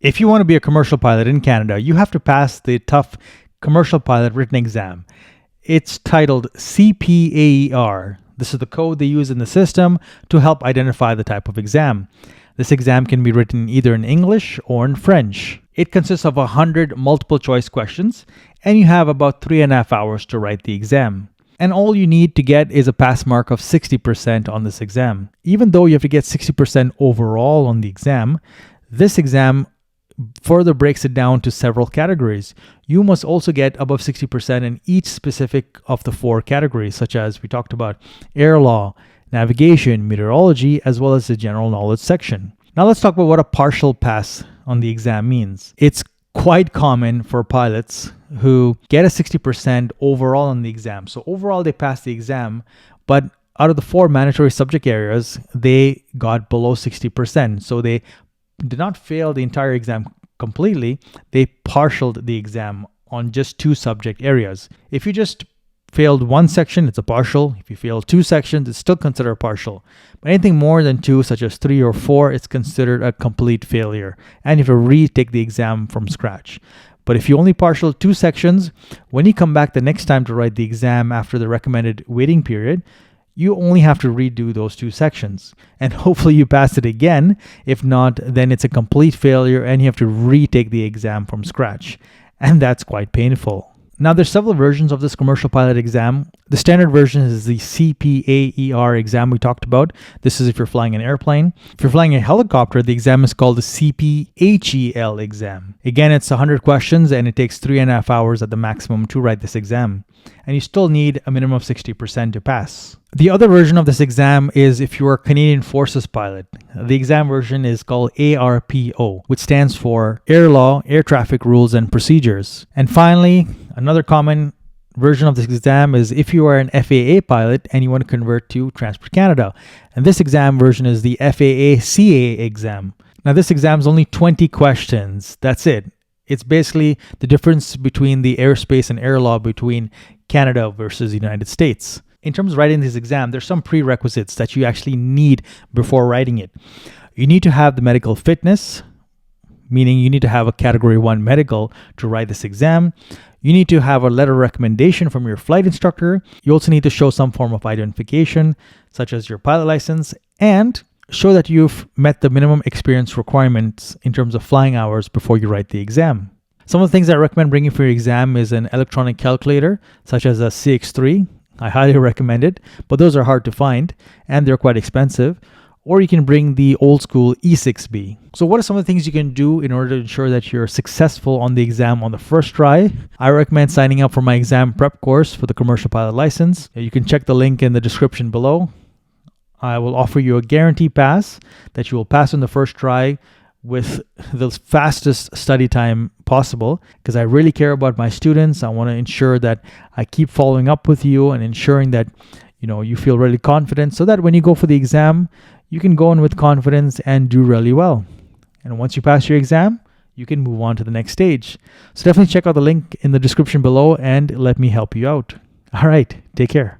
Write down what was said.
If you want to be a commercial pilot in Canada, you have to pass the tough commercial pilot written exam. It's titled CPAER. This is the code they use in the system to help identify the type of exam. This exam can be written either in English or in French. It consists of 100 multiple choice questions, and you have about 3.5 hours to write the exam. And all you need to get is a pass mark of 60% on this exam. Even though you have to get 60% overall on the exam, this exam further breaks it down to several categories. You must also get above 60% in each specific of the 4 categories, such as we talked about air law, navigation, meteorology, as well as the general knowledge section. Now let's talk about what a partial pass on the exam means. It's quite common for pilots who get a 60% overall on the exam. So overall they pass the exam, but out of the 4 mandatory subject areas, they got below 60%. So they did not fail the entire exam completely. They partialed the exam on just 2 subject areas. If you just failed 1 section, it's a partial. If you failed 2 sections, it's still considered a partial. But anything more than 2, such as 3 or 4, it's considered a complete failure, and you have to retake the exam from scratch. But if you only partial 2 sections, when you come back the next time to write the exam after the recommended waiting period, you only have to redo those 2 sections. And hopefully you pass it again. If not, then it's a complete failure and you have to retake the exam from scratch. And that's quite painful. Now, there's several versions of this commercial pilot exam. The standard version is the CPAER exam we talked about. This is if you're flying an airplane. If you're flying a helicopter, the exam is called the CPHEL exam. Again, it's 100 questions and it takes 3.5 hours at the maximum to write this exam. And you still need a minimum of 60% to pass. The other version of this exam is if you're a Canadian Forces pilot. The exam version is called ARPO, which stands for Air Law, Air Traffic Rules and Procedures. And finally, another common version of this exam is if you are an FAA pilot and you want to convert to Transport Canada. And this exam version is the FAACA exam. Now, this exam is only 20 questions. That's it. It's basically the difference between the airspace and air law between Canada versus the United States. In terms of writing this exam, there's some prerequisites that you actually need before writing it. You need to have the medical fitness, meaning you need to have a Category 1 medical to write this exam. You need to have a letter of recommendation from your flight instructor. You also need to show some form of identification, such as your pilot license, and show that you've met the minimum experience requirements in terms of flying hours before you write the exam. Some of the things I recommend bringing for your exam is an electronic calculator, such as a CX3. I highly recommend it, but those are hard to find and they're quite expensive. Or you can bring the old school E6B. So what are some of the things you can do in order to ensure that you're successful on the exam on the first try? I recommend signing up for my exam prep course for the commercial pilot license. You can check the link in the description below. I will offer you a guarantee pass that you will pass on the first try with the fastest study time possible, because I really care about my students. I want to ensure that I keep following up with you and ensuring that you feel really confident, so that when you go for the exam, you can go in with confidence and do really well. And once you pass your exam, you can move on to the next stage. So definitely check out the link in the description below and let me help you out. All right, take care.